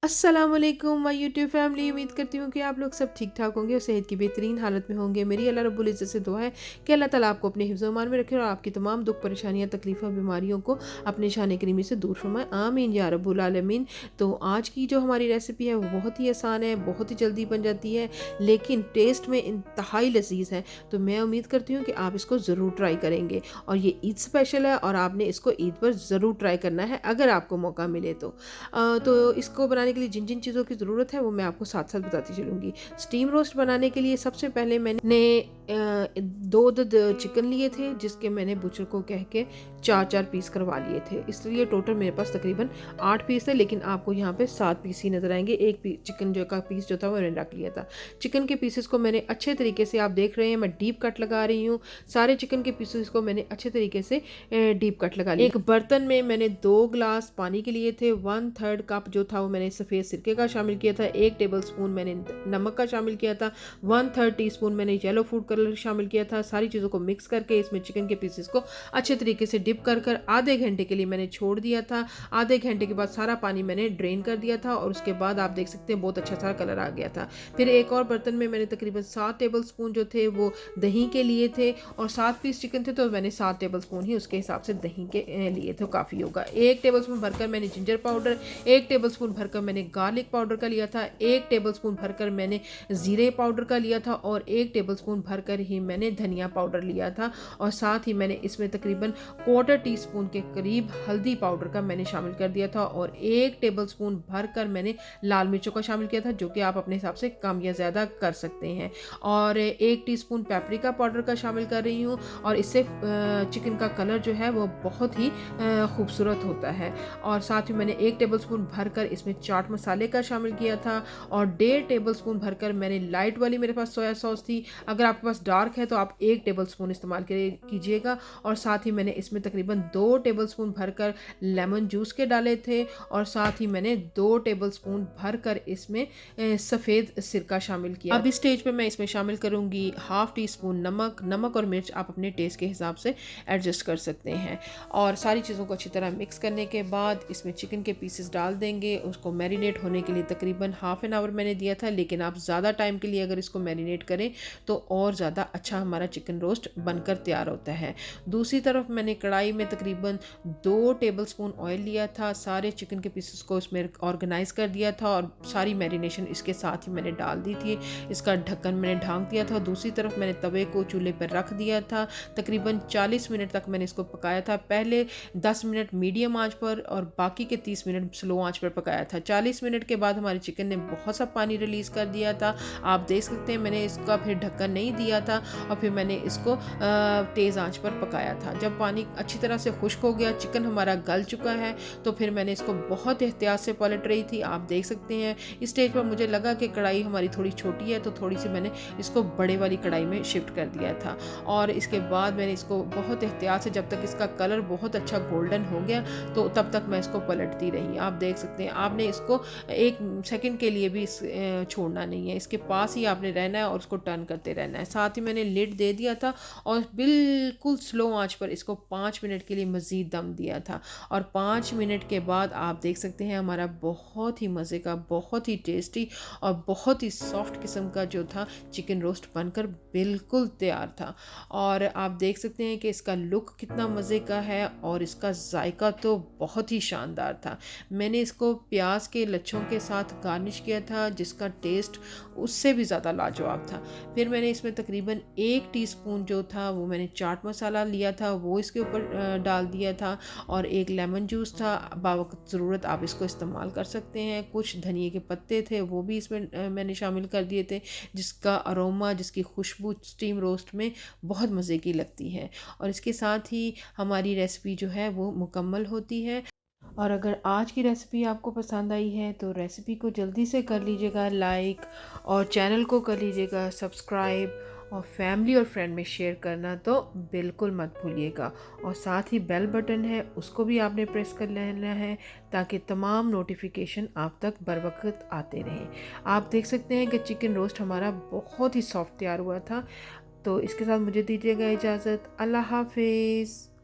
अस्सलामुअलैकुम my YouTube family. उम्मीद करती हूँ कि आप लोग सब ठीक ठाक होंगे और सेहत की बेहतरीन हालत में होंगे। मेरी अल्लाह रब्बुल इज़्ज़त से दुआ है कि अल्लाह ताला आपको अपने हिफ्ज़ ईमान में रखे और आपकी तमाम दुख परेशानियाँ तकलीफ़ें बीमारियों को अपने शान करीमी से दूर फरमाए, आमीन या रब्बुल आलमीन। तो आज की जो हमारी रेसिपी है वो बहुत ही आसान है, बहुत ही जल्दी बन जाती है, लेकिन टेस्ट में इंतहाई लजीज है। तो मैं उम्मीद करती हूँ कि आप इसको ज़रूर ट्राई करेंगे और ये ईद स्पेशल है और आपने इसको ईद पर ज़रूर ट्राई करना है अगर आपको मौका मिले तो इसको बनाने के लिए जिन जिन चीज़ों की ज़रूरत है वो मैं आपको साथ साथ बताती चलूँगी। स्टीम रोस्ट बनाने के लिए सबसे पहले मैंने दो चिकन लिए थे, जिसके मैंने बुचर को कह के चार चार पीस करवा लिए थे। इसलिए टोटल मेरे पास तकरीबन 8 पीस थे, लेकिन आपको यहाँ पे 7 पीस ही नज़र आएंगे। एक चिकन जो का पीस जो था वो मैंने रख लिया था। चिकन के पीसेस को मैंने अच्छे तरीके से, आप देख रहे हैं मैं डीप कट लगा रही हूँ। सारे चिकन के पीसेस को मैंने अच्छे तरीके से डीप कट लगा लिया। एक बर्तन में मैंने 2 गिलास पानी के लिए थे, 1/3 कप जो था वो मैंने सफ़ेद सिरके का शामिल किया था, 1 टेबल स्पून मैंने नमक का शामिल किया था, 1/3 टीस्पून मैंने येलो फूड कलर शामिल किया था। सारी चीज़ों को मिक्स करके इसमें चिकन के पीसेस को अच्छे तरीके से डिप कर कर आधे घंटे के लिए मैंने छोड़ दिया था। आधे घंटे के बाद सारा पानी मैंने ड्रेन कर दिया था और उसके बाद आप देख सकते हैं बहुत अच्छा सा कलर आ गया था। फिर एक और बर्तन में मैंने तकरीबन 7 टेबल स्पून जो थे वो दही के लिए थे और 7 पीस चिकन थे तो मैंने 7 टेबल स्पून ही उसके हिसाब से दही के लिए थे, काफ़ी होगा। 1 टेबल स्पून भरकर मैंने जिंजर पाउडर, 1 टेबल स्पून भरकर मैंने गार्लिक पाउडर का लिया था, 1 टेबल स्पून भरकर मैंने ज़ीरे पाउडर का लिया था और 1 टेबल स्पून भरकर ही मैंने धनिया पाउडर लिया था। और साथ ही मैंने इसमें तकरीबन 1/4 टीस्पून के करीब हल्दी पाउडर का मैंने शामिल कर दिया था और 1 टेबल स्पून भरकर मैंने लाल मिर्चों का शामिल किया था, जो कि आप अपने हिसाब से कम या ज़्यादा कर सकते हैं। और 1 टीस्पून पेपरिका पाउडर का शामिल कर रही हूँ और इससे चिकन का कलर जो है वो बहुत ही खूबसूरत होता है। और साथ ही मैंने 1 टेबल स्पून भरकर इसमें चाट मसाले का शामिल किया था और 1.5 टेबल स्पून भरकर मैंने लाइट वाली, मेरे पास सोया सॉस थी, अगर आपके पास डार्क है तो आप 1 टेबल स्पून इस्तेमाल कीजिएगा। और साथ ही मैंने इसमें तकरीबन 2 टेबल स्पून भरकर लेमन जूस के डाले थे और साथ ही मैंने 2 टेबल स्पून भरकर इसमें सफ़ेद सिरका शामिल किया। अब इस स्टेज पे मैं इसमें शामिल करूँगी 1/2 टीस्पून नमक और मिर्च आप अपने टेस्ट के हिसाब से एडजस्ट कर सकते हैं। और सारी चीज़ों को अच्छी तरह मिक्स करने के बाद इसमें चिकन के पीसेस डाल देंगे। उसको मैरिनेट होने के लिए तकरीबन हाफ एन आवर मैंने दिया था, लेकिन आप ज़्यादा टाइम के लिए अगर इसको मैरिनेट करें तो और ज़्यादा अच्छा हमारा चिकन रोस्ट बनकर तैयार होता है। दूसरी तरफ मैंने कढ़ाई में तकरीबन 2 टेबल स्पून ऑयल लिया था, सारे चिकन के पीसेस को इसमें ऑर्गेनाइज कर दिया था और सारी मैरिनेशन इसके साथ ही मैंने डाल दी थी। इसका ढक्कन मैंने ढांक दिया था। दूसरी तरफ मैंने तवे को चूल्हे पर रख दिया था। तकरीबन 40 मिनट तक मैंने इसको पकाया था। पहले 10 मिनट मीडियम आंच पर और बाकी के 30 मिनट स्लो आंच पर पकाया था। 40 मिनट के बाद हमारे चिकन ने बहुत सा पानी रिलीज़ कर दिया था। आप देख सकते हैं मैंने इसका फिर ढक्कन नहीं दिया था और फिर मैंने इसको तेज़ आंच पर पकाया था। जब पानी अच्छी तरह से खुश्क हो गया, चिकन हमारा गल चुका है, तो फिर मैंने इसको बहुत एहतियात से पलट रही थी। आप देख सकते हैं इस स्टेज पर मुझे लगा कि कढ़ाई हमारी थोड़ी छोटी है, तो थोड़ी सी मैंने इसको बड़े वाली कढ़ाई में शिफ्ट कर दिया था। और इसके बाद मैंने इसको बहुत एहतियात से, जब तक इसका कलर बहुत अच्छा गोल्डन हो गया तो तब तक मैं इसको पलटती रही। आप देख सकते हैं आपने इसको 1 सेकंड के लिए भी छोड़ना नहीं है, इसके पास ही आपने रहना है और उसको टर्न करते रहना है। साथ ही मैंने लिड दे दिया था और बिल्कुल स्लो आंच पर इसको 5 मिनट के लिए मज़ीद दम दिया था। और 5 मिनट के बाद आप देख सकते हैं हमारा बहुत ही मज़े का, बहुत ही टेस्टी और बहुत ही सॉफ्ट किस्म का जो था चिकन रोस्ट बनकर बिल्कुल तैयार था। और आप देख सकते हैं कि इसका लुक कितना मज़े का है और इसका जायका तो बहुत ही शानदार था। मैंने इसको प्याज के लच्छों के साथ गार्निश किया था, जिसका टेस्ट उससे भी ज़्यादा लाजवाब था। फिर मैंने इसमें तकरीबन 1 टीस्पून जो था वो मैंने चाट मसाला लिया था, वो इसके ऊपर डाल दिया था और 1 लेमन जूस था, बावक़्त ज़रूरत आप इसको इस्तेमाल कर सकते हैं। कुछ धनिए के पत्ते थे वो भी इसमें मैंने शामिल कर दिए थे, जिसका अरोमा, जिसकी खुशबू स्टीम रोस्ट में बहुत मज़े की लगती है। और इसके साथ ही हमारी रेसिपी जो है वो मुकम्मल होती है। और अगर आज की रेसिपी आपको पसंद आई है तो रेसिपी को जल्दी से कर लीजिएगा लाइक और चैनल को कर लीजिएगा सब्सक्राइब और फैमिली और फ्रेंड में शेयर करना तो बिल्कुल मत भूलिएगा। और साथ ही बेल बटन है उसको भी आपने प्रेस कर लेना है ताकि तमाम नोटिफिकेशन आप तक बर वक्त आते रहें। आप देख सकते हैं कि चिकन रोस्ट हमारा बहुत ही सॉफ्ट तैयार हुआ था। तो इसके साथ मुझे दीजिएगा इजाज़त। अल्लाह हाफिज़।